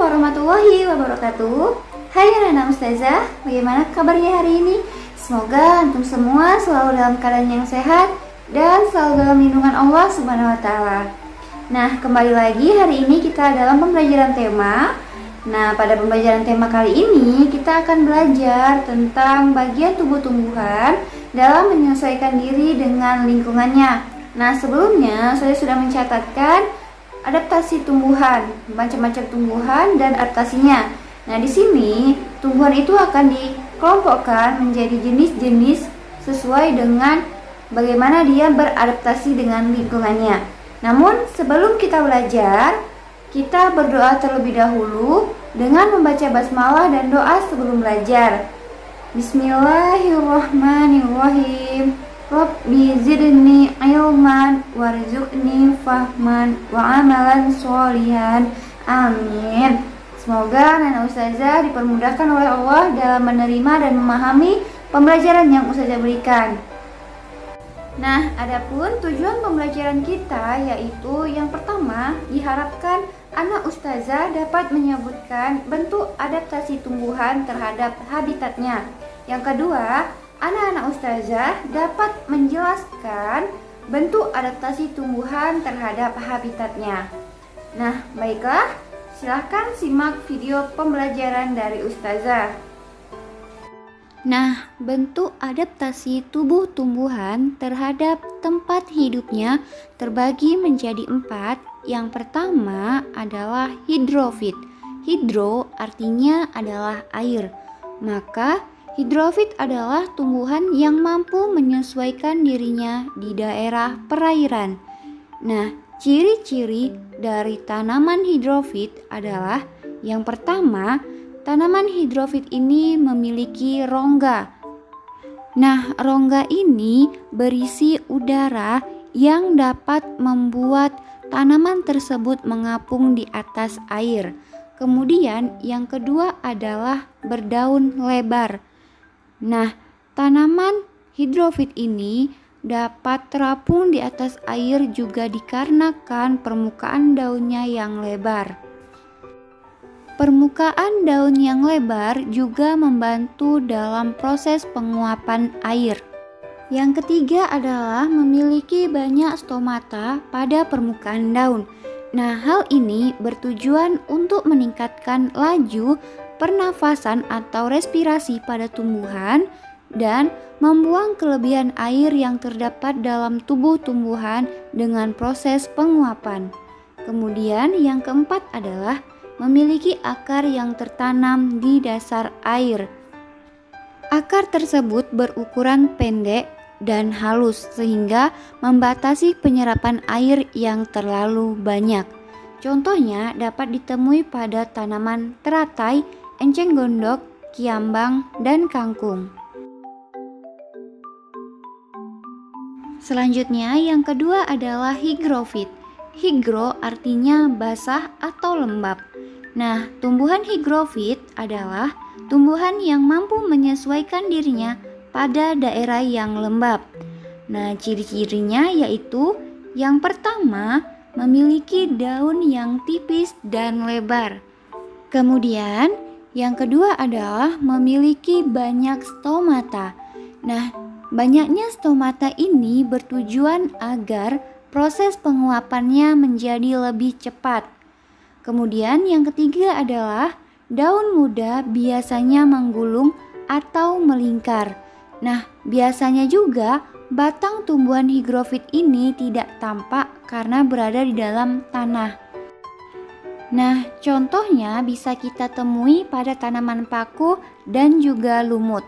warahmatullahi wabarakatuh. Hai anak-anak ustazah, bagaimana kabarnya hari ini? Semoga antum semua selalu dalam keadaan yang sehat dan selalu dalam lindungan Allah Subhanahu wa taala. Nah, kembali lagi hari ini kita dalam pembelajaran tema. Nah, pada pembelajaran tema kali ini kita akan belajar tentang bagian tubuh tumbuhan dalam menyesuaikan diri dengan lingkungannya. Nah, sebelumnya saya sudah mencatatkan adaptasi tumbuhan, macam-macam tumbuhan dan adaptasinya. Nah, di sini tumbuhan itu akan dikelompokkan menjadi jenis-jenis sesuai dengan bagaimana dia beradaptasi dengan lingkungannya. Namun, sebelum kita belajar, kita berdoa terlebih dahulu dengan membaca basmalah dan doa sebelum belajar. Bismillahirrahmanirrahim. Rabbi zidni ilman warzuqni fahman wa amalan sholihan. Amin. Semoga anak ustazah dipermudahkan oleh Allah dalam menerima dan memahami pembelajaran yang ustazah berikan. Nah, adapun tujuan pembelajaran kita yaitu yang pertama, diharapkan anak ustazah dapat menyebutkan bentuk adaptasi tumbuhan terhadap habitatnya. Yang kedua, anak-anak ustazah dapat menjelaskan bentuk adaptasi tumbuhan terhadap habitatnya. Nah, baiklah, silahkan simak video pembelajaran dari ustazah. Nah, bentuk adaptasi tubuh tumbuhan terhadap tempat hidupnya terbagi menjadi 4. Yang pertama adalah hidrofit. Hidro artinya adalah air. Maka hidrofit adalah tumbuhan yang mampu menyesuaikan dirinya di daerah perairan. Nah, ciri-ciri dari tanaman hidrofit adalah yang pertama, tanaman hidrofit ini memiliki rongga. Nah, rongga ini berisi udara yang dapat membuat tanaman tersebut mengapung di atas air. Kemudian yang kedua adalah berdaun lebar. Nah, tanaman hidrofit ini dapat terapung di atas air juga dikarenakan permukaan daunnya yang lebar. Permukaan daun yang lebar juga membantu dalam proses penguapan air. Yang ketiga adalah memiliki banyak stomata pada permukaan daun. Nah, hal ini bertujuan untuk meningkatkan laju pernafasan atau respirasi pada tumbuhan dan membuang kelebihan air yang terdapat dalam tubuh tumbuhan dengan proses penguapan. Kemudian yang keempat adalah memiliki akar yang tertanam di dasar air. Akar tersebut berukuran pendek dan halus sehingga membatasi penyerapan air yang terlalu banyak. Contohnya dapat ditemui pada tanaman teratai, enceng gondok, kiambang, dan kangkung. Selanjutnya yang kedua adalah higrofit. Higro artinya basah atau lembab. Nah, tumbuhan higrofit adalah tumbuhan yang mampu menyesuaikan dirinya pada daerah yang lembab. Nah, ciri-cirinya yaitu yang pertama, memiliki daun yang tipis dan lebar. Kemudian yang kedua adalah memiliki banyak stomata. Nah, banyaknya stomata ini bertujuan agar proses penguapannya menjadi lebih cepat. Kemudian yang ketiga adalah daun muda biasanya menggulung atau melingkar. Nah, biasanya juga batang tumbuhan higrofit ini tidak tampak karena berada di dalam tanah. Nah, contohnya bisa kita temui pada tanaman paku dan juga lumut.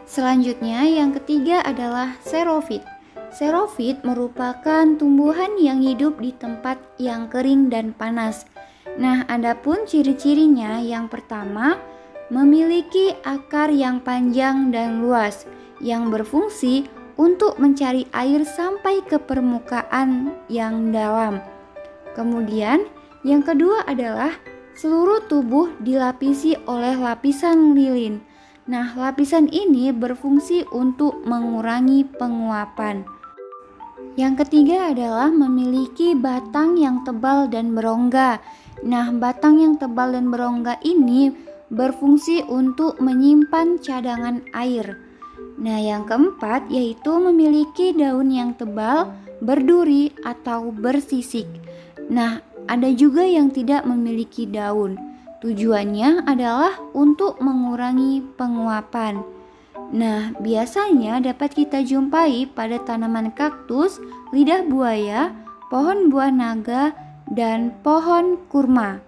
Selanjutnya yang ketiga adalah xerofit. Xerofit merupakan tumbuhan yang hidup di tempat yang kering dan panas. Nah, adapun ciri-cirinya yang pertama, memiliki akar yang panjang dan luas yang berfungsi untuk mencari air sampai ke permukaan yang dalam. Kemudian, yang kedua adalah seluruh tubuh dilapisi oleh lapisan lilin. Nah, lapisan ini berfungsi untuk mengurangi penguapan. Yang ketiga adalah memiliki batang yang tebal dan berongga. Nah, batang yang tebal dan berongga ini berfungsi untuk menyimpan cadangan air. Nah, yang keempat yaitu memiliki daun yang tebal, berduri atau bersisik. Nah, ada juga yang tidak memiliki daun. Tujuannya adalah untuk mengurangi penguapan. Nah, biasanya dapat kita jumpai pada tanaman kaktus, lidah buaya, pohon buah naga, dan pohon kurma.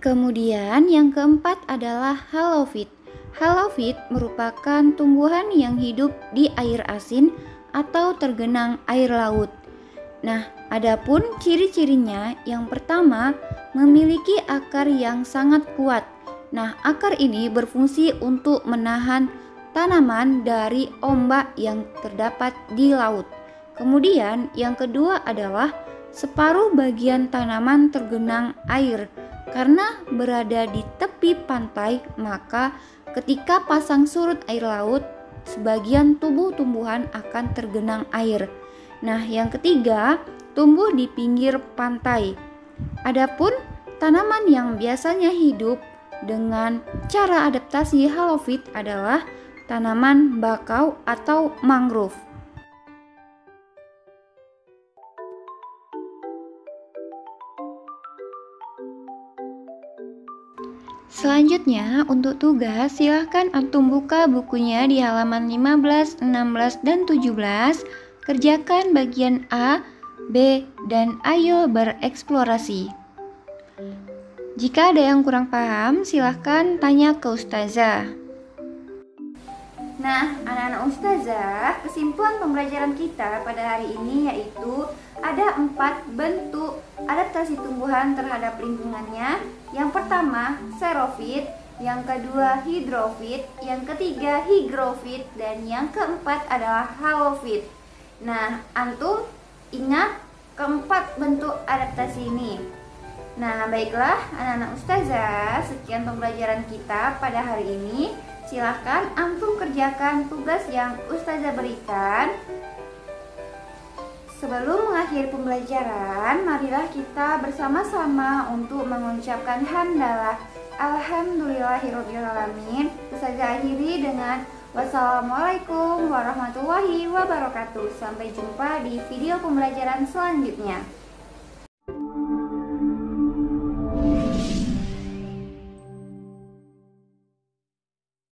Kemudian yang keempat adalah halofit. Halofit merupakan tumbuhan yang hidup di air asin atau tergenang air laut. Nah, adapun ciri-cirinya, yang pertama memiliki akar yang sangat kuat. Nah, akar ini berfungsi untuk menahan tanaman dari ombak yang terdapat di laut. Kemudian yang kedua adalah separuh bagian tanaman tergenang air. Karena berada di tepi pantai, maka ketika pasang surut air laut, sebagian tubuh tumbuhan akan tergenang air. Nah, yang ketiga, tumbuh di pinggir pantai. Adapun tanaman yang biasanya hidup dengan cara adaptasi halofit adalah tanaman bakau atau mangrove. Selanjutnya, untuk tugas, silahkan antum buka bukunya di halaman 15, 16, dan 17. Kerjakan bagian A, B, dan ayo bereksplorasi. Jika ada yang kurang paham, silahkan tanya ke ustazah. Nah, anak-anak ustazah, kesimpulan pembelajaran kita pada hari ini yaitu ada 4 bentuk adaptasi tumbuhan terhadap lingkungannya. Yang pertama, xerofit, yang kedua hidrofit, yang ketiga higrofit, dan yang keempat adalah halofit. Nah, antum ingat keempat bentuk adaptasi ini. Nah, baiklah anak-anak ustazah, sekian pembelajaran kita pada hari ini. Silahkan antum kerjakan tugas yang ustazah berikan. Sebelum mengakhiri pembelajaran, marilah kita bersama-sama untuk mengucapkan hamdalah. Alhamdulillahirobbilalamin. Ustazah akhiri dengan wassalamualaikum warahmatullahi wabarakatuh. Sampai jumpa di video pembelajaran selanjutnya.